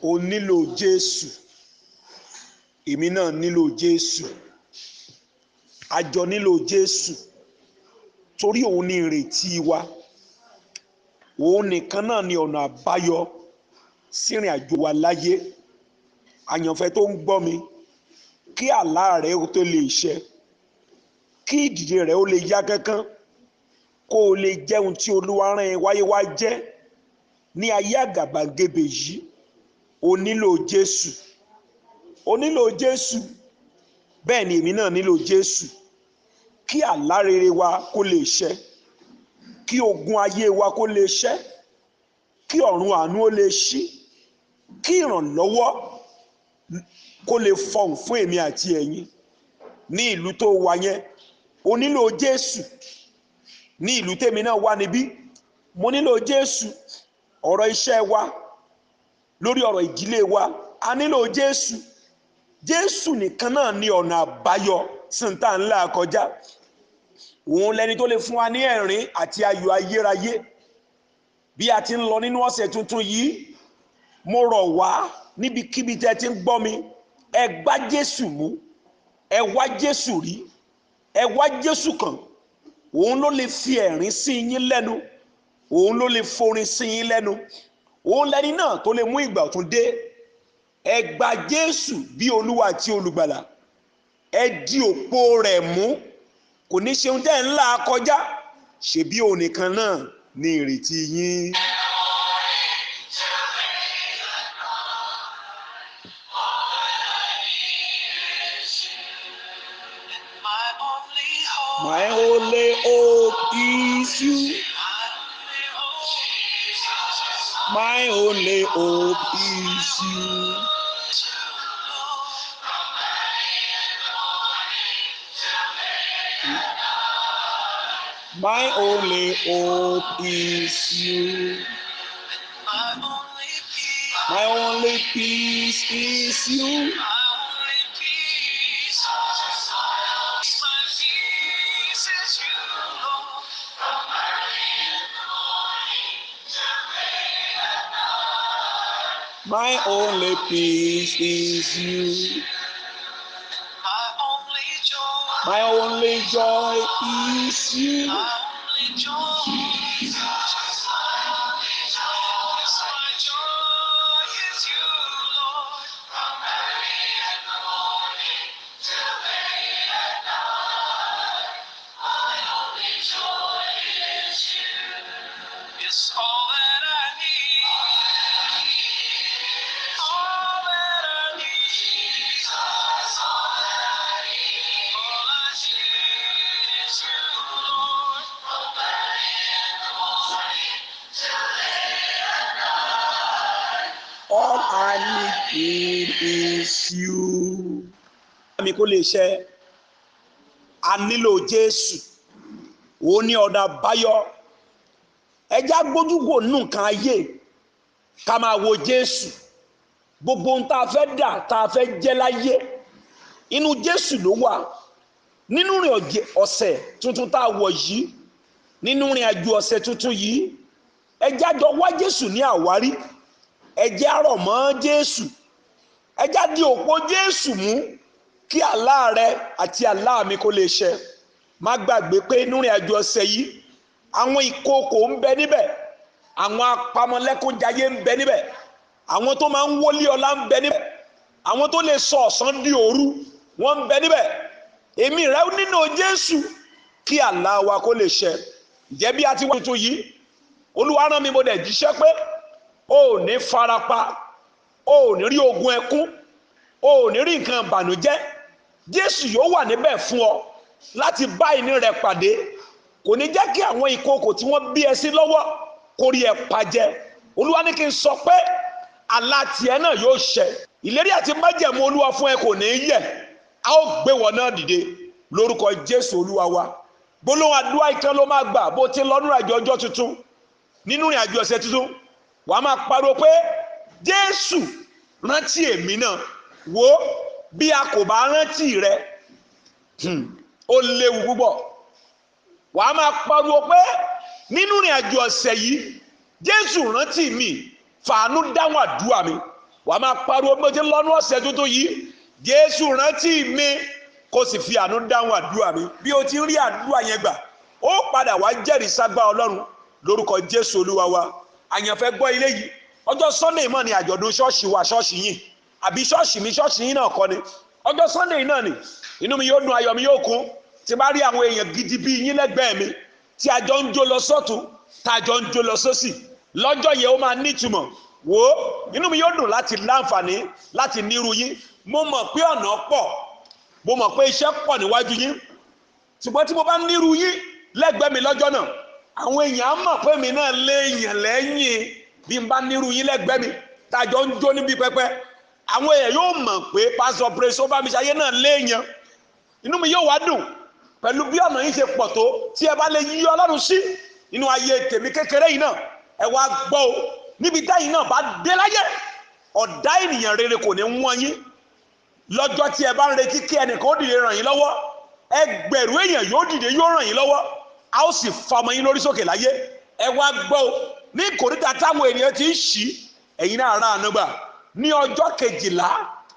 o nílò Jésù, èmi náà nílò Jésù, a jọ nílò Jésù torí òun ni ìrètí wa, òun nìkan náà ni ọ̀nà àbáyọ sírìn àjò wa láyé. Àyànfẹ́ tó ń gbọ́ mi, kí àlá rẹ ó tó lè ṣẹ, kí ìdìde rẹ ó lè yá kánkán, kó o lè jẹun tí Olúwa rán ẹ wáyé wá jẹ́ ní ayé àgàbàgebè yìí, o nílò Jésù, o nílò Jésù. Bẹ́ẹ̀ ni èmi náà nílò Jésù, kí àlá rere wa kó lè ṣẹ, kí ogun ayé wa kó lè ṣẹ, kí ọ̀run àánú ó lè ṣí, kí ìrànlọ́wọ́ kó lè fọhùn fún èmi àti ẹ̀yin ní ìlú tó wà yẹn. O nílò Jésù. Ní ìlú tèmi náà wà níbí, mo nílò Jésù. Ọ̀rọ̀ iṣẹ́ wa, lórí ọ̀rọ̀ ìdílé wa, a nílò Jésù. Jésù nìkan náà ni ọ̀nà àbáyọ sí n tá ńlá kọjá. Òun lẹni tó lè fún wa ní ẹ̀rín àti ayọ̀ ayérayé. Bí a ti ń lọ nínú ọ̀sẹ̀ tuntun yìí, mo rọ̀ wá níbikíbi tẹ́ ti ń gbọ́ mi, ẹ gbá Jésù mú, ẹ wá Jésù rí, ẹ wá Jésù kàn. Òun ló lè fi ẹ̀rín sí yín lẹ́nu, òun ló lè forin sí yín lẹ́nu, òun lẹni náà tó lè mú ìgbà ọ̀tun dé. Ẹ gba Jésù bí Olúwa àti olùgbàlà, ẹ di òpó rẹ̀ mú, kò ní ṣe ohun tẹ́ ń là kọjá, ṣebí òun nìkan náà ni ìrètí yín. My only hope is you. My only hope is you. My only hope is you. My only peace is you. My only peace is you. My only joy is you. All I need is you. Àmì kò lè ṣẹ, a nílò Jésù, òun ní ọ̀nà àbáyọ. Ẹja gbójúgbò nù nǹkan ayé, ká máa wo Jésù. Gbogbo ohun tá a fẹ́ dà, tá a fẹ́ jẹ́ láyé, inú Jésù ló wà. Nínú ìrìn ọ̀sẹ̀ tuntun tá a wọ̀ yìí, nínú ìrìn àjò ọ̀sẹ̀ tuntun yìí, ẹja jọ wá Jésù ní àwárí. Ẹjẹ́ àrọ̀ mọ́ Jésù, ẹjẹ́ di òpó Jésù mú, kí àlá rẹ àti àlá mi kó lè ṣẹ. Má gbàgbé pé nínú ìrìn àjò ọ̀sẹ̀ yìí, àwọn ìkookò ń bẹ níbẹ̀, àwọn apamọ́lẹ́kúnjayé ń bẹ níbẹ̀, àwọn tó máa ń wólé ọlá ń bẹ níbẹ̀, àwọn tó lè sọ ọ̀sán di òru wọ́n ń bẹ níbẹ̀. Èmi rẹ nínú Jésù, kí àlá wa kó lè ṣẹ. Ǹjẹ́ bí a ti wá tuntun yìí, Olúwa rán mi, mo dẹ̀ jíṣẹ́ pé o ò ní farapa, o ò ní rí ogun ẹkún, o ò ní rí nǹkan ìbànújẹ́. Jésù yóò wà níbẹ̀ fún ọ láti bá ìní rẹ pàdé. Kò ní jẹ́ kí àwọn ìkookò tí wọ́n bí ẹ sí lọ́wọ́ kó rí ẹ pa jẹ. Olúwa ní kí n sọ pé àlá tiẹ̀ náà yóò ṣẹ. Ìlérí àti májẹ̀mú Olúwa fún ẹ kò ní yẹ̀. A ó gbé wọn náà dìde lórúkọ Jésù Olúwa wa. Gbólóhùn àdúrà ìkan ló máa gbà bó ti lọ nínú àjọ ọjọ́ tuntun, nínú ìrìn àjò ọ̀sẹ̀ tuntun. Wàá máa pariwo pé Jésù rántí èmi náà. Wo bí a kò bá rántí rẹ, ó léwu púpọ̀. Wàá máa pariwo pé nínú ìrìn àjò ọ̀sẹ̀ yìí, Jésù rántí mi, fàánú dáhùn àdúrà mi. wàá máa pariwo mo ti lọ́nu ọ̀sẹ̀ tuntun yìí Jésù rántí mi kó sì fi àánú dáhùn àdúrà mi. Bí o ti rí àdúrà yẹn gbà ó padà wá jẹ́rìí ságbá Ọlọ́run lórúkọ Jésù Olúwa wa. Àyànfẹ́ gbọ́ ilé yìí ọjọ́ Sunday mọ́ ni àjọ̀dún ṣọ́ọ̀ṣì wa ṣọ́ọ̀ṣì yìí àbí ṣọ́ọ̀ṣì mi ṣọ́ọ̀ṣì yìí náà kọ́ ni ọjọ́ Sunday náà ni inú mi yóò dùn ayọ̀ mi yóò kún tí bá rí àwọn èèyàn gidi bíi yín lẹ́gbẹ̀ẹ́ mi tí a jọ ń jó lọ sọ́tún tá a jọ ń jó lọ sósì lọ́jọ́ yẹn ó máa nítumọ̀ wò ó inú mi yóò dùn láti láǹfààní láti nírú yín. Mo mọ̀ pé ọ̀nà pọ̀ mo mọ̀ pé iṣẹ́ pọ̀ níwájú yín ṣùgbọ́n tí mo bá nírú yín lẹ́gbẹ̀ẹ́ mi lọ́jọ́ náà àwọn èèyàn á mọ̀ pé mi náà léèyàn lẹ́yìn bí n bá nírú yín lẹ́gbẹ̀ẹ́ mi tá a jọ ń jó níbi pẹpẹ àwọn èèyàn yóò mọ̀ pé Pastor Praise Obamisaye náà léèyàn. Inú mi yóò wá dùn pẹ̀lú bí ọ̀nà yín ṣe pọ̀ tó tí ẹ bá lè yí Ọlọ́run sí nínú ayé tèmi kékeré yìí náà ẹ wá gbọ́ o níbi táyì náà bá dé láyé ọ̀dá ènìyàn rere kò ní wọ́n yín lọ́jọ́ tí ẹ bá ń retí kí ẹnìkan ó dìde ràn yín lọ́wọ́ ẹgbẹ̀rún èèyàn yóò dìde yóò ràn yín lọ́wọ́ a ó sì fa ọmọ yín lórí sókè láyé. Ẹ wá gbọ́ o ní ìkòríta táwọn ènìyàn ti ń ṣí ẹ̀yin náà rà ànúgbà ní ọjọ́ 12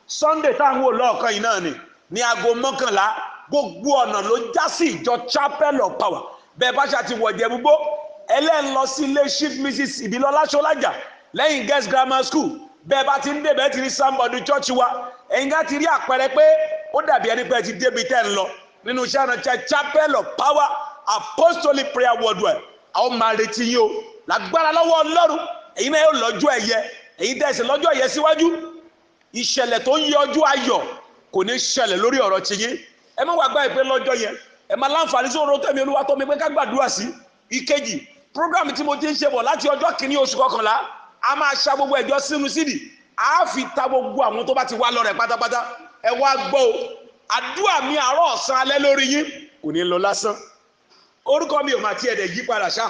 Sunday táwọn ò lọ́ọ̀kan yìí náà ni ní aago 11 gbogbo ọ̀nà ló já sí ìjọ Chapel of Power. Bẹ́ẹ̀ bá ṣe ti wọ̀jẹ̀ gbogbo ẹlẹ́n lọ sí ilé Chief Mrs. Ìbílọ́lá Ṣọlájà lẹ́yìn Girls Grammar School bẹ́ẹ̀ bá ti ń débẹ̀ ti rí Somebody Church wa ẹ̀yin ká ti rí àpẹẹrẹ pé ó dàbí ẹni pé ti débi tẹ́ ń lọ nínú iṣẹ́ ìrànṣẹ́ Chapel of Power Apostolic Prayer Worldwide. Àwọn máa retí yín o lágbára lọ́wọ́ Ọlọ́run ẹ̀yin náà yóò lọ́jọ́ ẹ̀yẹ ẹ̀yin tẹ̀sí lọ́jọ́ ẹ̀yẹ síwájú ìṣẹ̀lẹ̀ tó ń yẹ ọjọ́ ayọ̀ kò ní ṣẹlẹ̀ lórí ọ̀rọ̀ tiyín. Ẹ má wá gbá ìpè lọ́jọ́ yẹn ẹ máa láǹfààní sí ọ̀rọ̀ tẹ̀mí Olúwa tó mi pé ká gbàdúrà sí. Ìkejì program tí mo ti ń ṣe bọ̀ láti ọjọ́ kìíní oṣù kọkànlá a máa ṣa gbogbo ẹ̀jọ́ sínú sídì a fi ta gbogbo àwọn tó bá ti wá lọ́rẹ̀ pátápátá. Ẹ wá gbọ́ o àdúrà mi àárọ̀ ọ̀sán alẹ́ lórí yín kò ní lọ lásán. Orúkọ mi ò máa tiẹ̀ dẹ̀ yí padà ṣá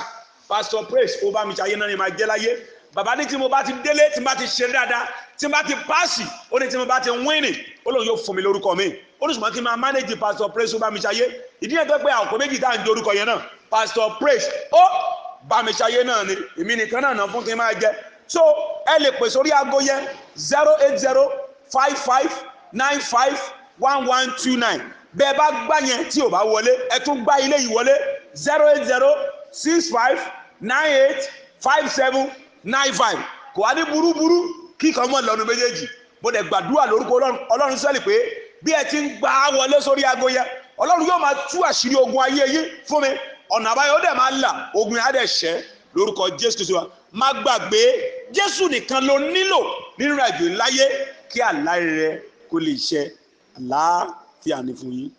Pastor Praise Obamisaye náà ni máa jẹ́ láyé. Bàbá ní tí mo bá ti délé tí mo bá ti ṣe dáadáa tí mo bá ti páàsì ó ní tí mo bá ti wíìnì ó lóun yóò fún mi lórúkọ mi ó ní ṣùgbọ́n kí n máa manage Pastor Praise Obamisaye ìdí yẹn tó pé àwọn méjì tá à ń jẹ orúkọ yẹn náà Pastor Praise Obamisaye náà ni èmi nìkan náà fún kí n máa jẹ. So ẹ lè pè sórí aago yẹn 08055951129 bẹ́ẹ̀ bá gbá yẹn tí ò bá wọlé ẹ tún gbá ilé yìí wọlé 08065985795 kò wá ní burúburú kíkan mọ́ lọ́nu méjèèjì. Mo dẹ̀ gbàdúrà lórúkọ Ọlọ́run sẹ́lì pé bí ẹ ti ń gbà á wọlé sórí aago yẹn Ọlọ́run yóò máa tú àṣírí ogun ayé yín fún mi ọ̀nà àbáyọ ó dẹ̀ máa là ogun yẹn á dẹ̀ ṣẹ́ lórúkọ Jésù Kristu. Má gbàgbé Jésù nìkan ló nílò nínú ìrìnàjò láyé kí àlá rẹ kó lè ṣẹ. Àlàáfíà ni fún yín.